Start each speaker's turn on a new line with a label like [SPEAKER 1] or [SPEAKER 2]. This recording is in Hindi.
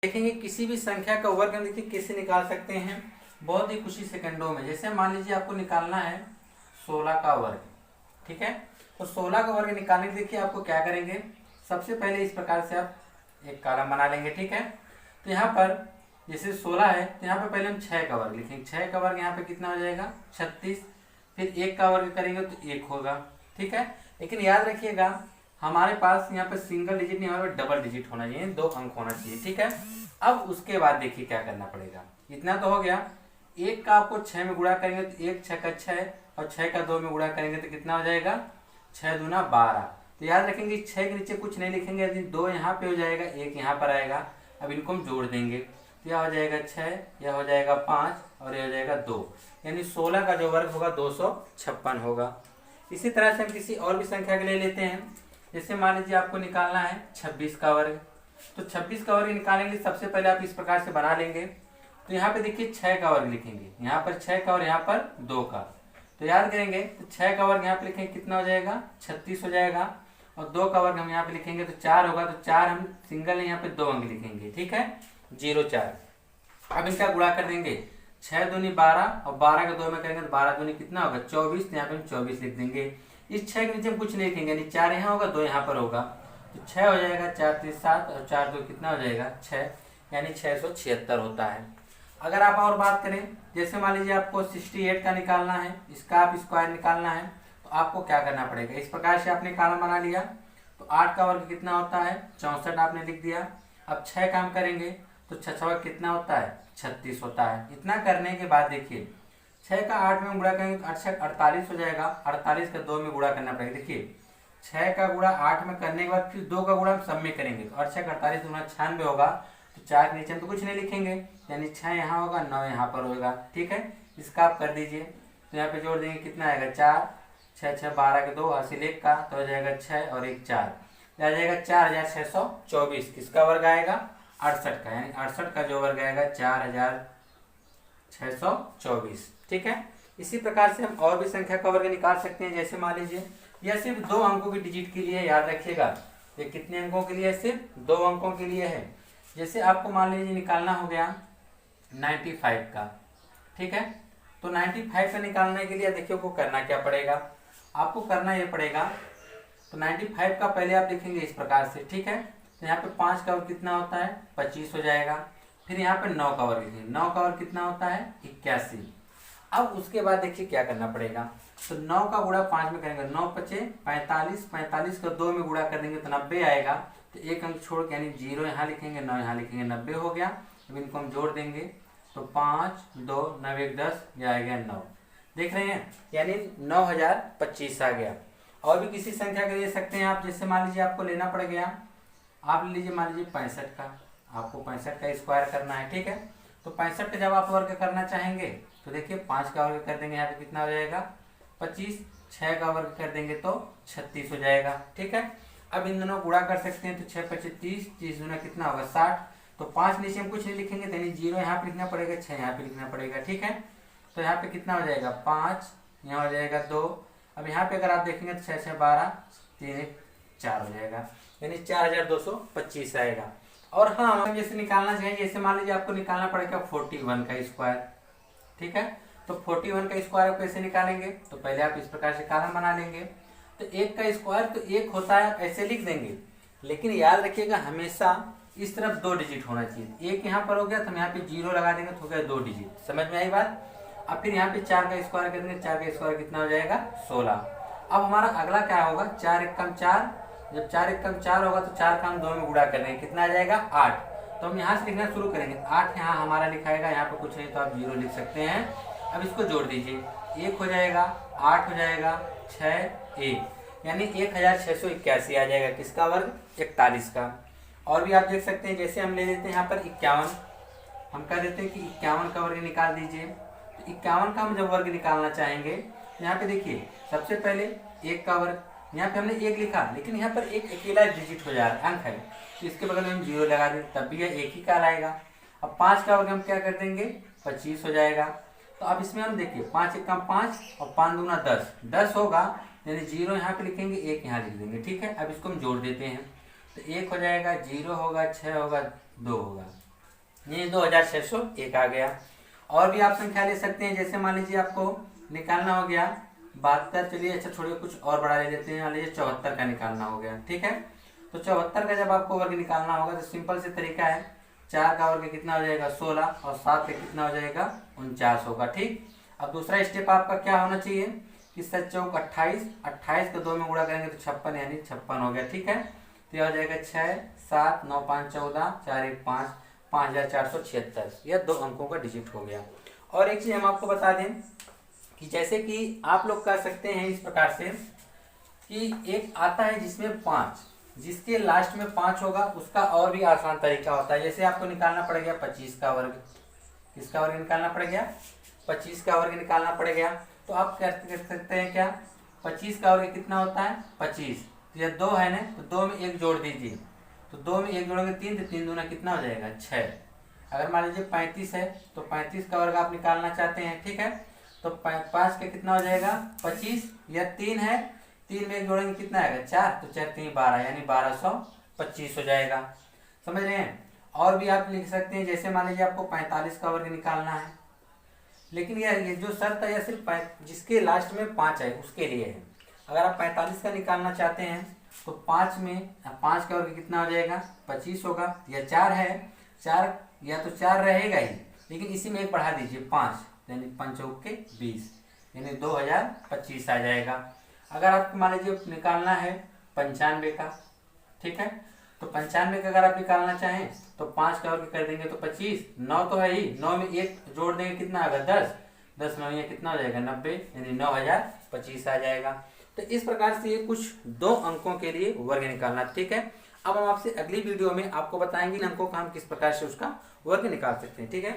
[SPEAKER 1] देखेंगे किसी भी संख्या का वर्ग हम देखिए कैसे निकाल सकते हैं बहुत ही कुछ ही सेकंडों में। जैसे मान लीजिए आपको निकालना है 16 का वर्ग, ठीक है। तो 16 का वर्ग निकालने के लिए देखिए आपको क्या करेंगे, सबसे पहले इस प्रकार से आप एक कॉलम बना लेंगे, ठीक है। तो यहाँ पर जैसे 16 है तो यहाँ पे पहले हम 6 का वर्ग लिखेंगे। 6 का वर्ग यहाँ पे कितना हो जाएगा 36। फिर 1 का वर्ग करेंगे तो 1 होगा, ठीक है। लेकिन याद रखिएगा हमारे पास यहाँ पे सिंगल डिजिट नहीं, हमारे डबल डिजिट होना चाहिए, 2 अंक होना चाहिए, ठीक है। अब उसके बाद देखिए क्या करना पड़ेगा, इतना तो हो गया। 1 का आपको 6 में गुणा करेंगे तो 1 6 का 6 और 6 का 2 में गुणा करेंगे तो कितना हो जाएगा 6 दूना 12। तो याद रखेंगे 6 के नीचे कुछ नहीं लिखेंगे, यदि 2 यहाँ पे हो जाएगा 1 यहाँ पर आएगा। अब इनको हम जोड़ देंगे तो यह हो जाएगा 6, यह हो जाएगा 5 और यह हो जाएगा 2, यानी 16 का जो वर्ग होगा 256 होगा। इसी तरह से हम किसी और भी संख्या के लिए लेते हैं। जैसे मान लीजिए आपको निकालना है 26 का वर्ग। तो 26 का वर्ग निकालने के लिए सबसे पहले आप इस प्रकार से बना लेंगे। तो यहाँ पे देखिए 6 का वर्ग लिखेंगे, यहाँ पर 6 का और यहाँ पर 2 का। तो याद करेंगे तो 6 का वर्ग यहाँ पे लिखेंगे कितना हो जाएगा 36 हो जाएगा, और 2 का वर्ग हम यहाँ पे लिखेंगे तो 4 होगा। तो 4 हम सिंगल है, यहाँ पे 2 अंक लिखेंगे, ठीक है, 0 4। अब इनका गुणा कर देंगे, 6 दूनी 12 और 12 का 2 में करेंगे तो 12 दूनी कितना होगा 24। यहाँ पे हम 24 लिख देंगे। इस 6 के नीचे हम कुछ नहीं लिखेंगे, यानी 4 यहाँ होगा 2 यहाँ पर होगा। तो 6 हो जाएगा, 4 3 7 और 4 2 कितना हो जाएगा 6, यानी 676 होता है। अगर आप और बात करें, जैसे मान लीजिए आपको 68 का निकालना है, इसका आप स्क्वायर निकालना है, तो आपको क्या करना पड़ेगा, इस प्रकार से आपने कॉलम बना लिया। तो 8 का वर्ग कितना होता है 64 आपने लिख दिया। अब 6 काम करेंगे तो 6 कितना होता है 36 होता है। इतना करने के बाद देखिए 6 का 8 में गुणा करेंगे तो 48 हो जाएगा। 48 का 2 में गुणा करना पड़ेगा। देखिए 6 का गुणा 8 में करने के बाद फिर 2 का गुणा हम सब में करेंगे तो 48 गुणा 96 होगा। तो 4 के नीचे हम तो कुछ नहीं लिखेंगे, यानी 6 यहाँ होगा 9 यहाँ पर होगा, ठीक है। इसका आप कर दीजिए तो यहाँ पे जोड़ देंगे कितना आएगा 4 6 6 12 के 2 हासिल 1 का, तो हो जाएगा 6 और 1 4, आ जाएगा 4624। किसका वर्ग आएगा 68 का, यानी 68 का जो वर्ग आएगा 4624, ठीक है। इसी प्रकार से हम और भी संख्या का वर्ग निकाल सकते हैं। जैसे मान लीजिए यह सिर्फ 2 अंकों की डिजिट के लिए, याद रखिएगा ये कितने अंकों के लिए, सिर्फ 2 अंकों के लिए है। जैसे आपको मान लीजिए निकालना हो गया 95 का, ठीक है। तो 95 का निकालने के लिए देखिए को करना क्या पड़ेगा, आपको करना ये पड़ेगा। तो 95 का पहले आप लिखेंगे इस प्रकार से, ठीक है। तो यहाँ पे 5 का वर्ग कितना होता है 25 हो जाएगा। फिर यहाँ पे 9 का वर्ग लिखेंगे, 9 का वर्ग कितना होता है 81। अब उसके बाद देखिए क्या करना पड़ेगा, तो 9 का गुणा 5 में करेंगे, 9 5 45, 45 का 2 में गुणा कर देंगे तो 90 आएगा। तो एक अंक छोड़ के यानी 0 यहाँ लिखेंगे 9 यहाँ लिखेंगे, 90 हो गया। अब इनको हम जोड़ देंगे तो 5 2 9 1 10, यह आ गया 9। देख रहे हैं, यानी 9025 आ गया। और भी किसी संख्या के ले सकते हैं आप। जैसे मान लीजिए आपको लेना पड़ गया, आप ले लीजिए मान लीजिए 65 का, आपको 65 का स्क्वायर करना है, ठीक है। तो 65 का जब आप वर्ग करना चाहेंगे तो देखिए 5 का वर्ग कर देंगे, यहाँ पे कितना हो जाएगा 25, 6 का वर्ग कर देंगे तो 36 हो जाएगा, ठीक है। अब इन दोनों गुणा कर सकते हैं तो 6 25 30, 30 गुना कितना होगा 60। तो 5 नीचे हम कुछ नहीं लिखेंगे, यानी 0 यहाँ पे लिखना पड़ेगा, 6 यहाँ पे लिखना पड़ेगा, ठीक है। तो यहाँ पे कितना हो जाएगा 5, यहाँ हो जाएगा 2। अब यहाँ पे अगर आप देखेंगे तो 6 6 12, 3 1 4 हो जाएगा, यानी 4225 आएगा। और हाँ हम जैसे निकालना चाहिए, जैसे मान लीजिए आपको निकालना पड़ेगा 41 का स्क्वायर, ठीक है। तो 41 का स्क्वायर कैसे निकालेंगे, तो पहले आप इस प्रकार से कॉलम बना लेंगे। तो 1 का स्क्वायर तो 1 होता है, आप ऐसे लिख देंगे। लेकिन याद रखिएगा हमेशा इस तरफ 2 डिजिट होना चाहिए। 1 यहाँ पर हो गया तो हम यहाँ पे 0 लगा देंगे तो हो गया 2 डिजिट, समझ में आई बात। अब फिर यहाँ पे 4 का स्क्वायर कर देंगे, 4 का स्क्वायर कितना हो जाएगा 16। अब हमारा अगला क्या होगा 4 1 कम 4, जब 4 1 कम 4 होगा तो 4 का हम 2 में गुणा कर देंगे, कितना आ जाएगा 8। तो हम यहाँ से लिखना शुरू करेंगे, 8 यहाँ हमारा लिखाएगा, यहाँ पे कुछ नहीं तो आप 0 लिख सकते हैं। अब इसको जोड़ दीजिए, 1 हो जाएगा 8 हो जाएगा 6 1, यानी 1681 आ जाएगा। किसका वर्ग 41 का। और भी आप देख सकते हैं, जैसे हम ले लेते हैं यहाँ पर 51, हम कह देते हैं कि 51 का वर्ग निकाल दीजिए। तो 51 का हम जब वर्ग निकालना चाहेंगे तो यहाँ पे देखिए सबसे पहले 1 का वर्ग, यहाँ पे हमने 1 लिखा लेकिन यहाँ पर एक अकेला डिजिट हो जा रहा है, अंक है, तो इसके बगल में हम 0 लगा दें तब भी यह 1 ही कहलाएगा। अब 5 का वर्ग हम क्या कर देंगे 25 हो जाएगा। तो अब इसमें हम देखिए 5 1 कम 5 और 5 दूना 10, 10 होगा, यानी 0 यहाँ पे लिखेंगे 1 यहाँ लिख देंगे, ठीक है। अब इसको हम जोड़ देते हैं तो 1 हो जाएगा 0 होगा 6 होगा 2 होगा, ये 2601 आ गया। और भी आप संख्या ले सकते हैं, जैसे मान लीजिए आपको निकालना हो गया 72, चलिए अच्छा छोड़िए कुछ और बड़ा ले लेते हैं, मान लीजिए 74 का निकालना हो गया, ठीक है। तो 74 का जब आपको वर्ग निकालना होगा तो सिंपल से तरीका है, 4 का वर्ग कितना हो जाएगा 16 और 7 का कितना हो जाएगा 49 होगा, ठीक। अब दूसरा स्टेप आपका क्या होना चाहिए कि 7 चौक 28, 28 को 2 में गुणा करेंगे तो 56 यानी 56 हो गया, ठीक है। तो यह हो जाएगा 6, 7, 9, 5, 14, 4, 1, 5, 5476, यह 2 अंकों का डिजिट हो गया। और एक चीज हम आपको बता दें कि जैसे कि आप लोग कर सकते हैं इस प्रकार से कि एक आता है जिसमें 5, जिसके लास्ट में 5 होगा उसका और भी आसान तरीका होता है। जैसे आपको निकालना पड़ेगा 25 का वर्ग, किसका वर्ग निकालना पड़ेगा 25 का वर्ग निकालना पड़ेगा। तो आप कर सकते हैं क्या, 25 का वर्ग कितना होता है 25, तो यह 2 है ना, तो 2 में 1 जोड़ दीजिए, तो 2 में 1 जोड़ोगे 3, तो 3 दूना कितना हो जाएगा 6। अगर मान लीजिए 35 है तो 35 का वर्ग आप निकालना चाहते हैं, ठीक है। तो 5 का कितना हो जाएगा 25, यह 3 है, 3 में 1 जोड़ेंगे कितना आएगा 4, तो 4 3 12 यानी 1225 हो जाएगा, समझ रहे हैं। और भी आप लिख सकते हैं, जैसे मान लीजिए आपको 45 का वर्ग निकालना है, लेकिन ये जो शर्त है यह सिर्फ जिसके लास्ट में 5 है उसके लिए है। अगर आप 45 का निकालना चाहते हैं तो 5 का वर्ग कितना हो जाएगा 25 होगा, या 4 है, 4 या तो 4 रहेगा ही, लेकिन इसी में 1 बढ़ा दीजिए 5, यानी 5 चौक के 20, यानी 2025 आ जाएगा। अगर आपको मान लीजिए निकालना है 95 का, ठीक है, तो 95 का अगर आप निकालना चाहें तो 5 का वर्ग कर देंगे तो 25, 9 तो है ही, 9 में 1 जोड़ देंगे कितना आएगा 10, 10 में ये कितना हो जाएगा 90, यानी 9025 आ जाएगा। तो इस प्रकार से ये कुछ 2 अंकों के लिए वर्ग निकालना, ठीक है। अब हम आपसे अगली वीडियो में आपको बताएंगे इन अंकों का हम किस प्रकार से उसका वर्ग निकाल सकते हैं, ठीक है।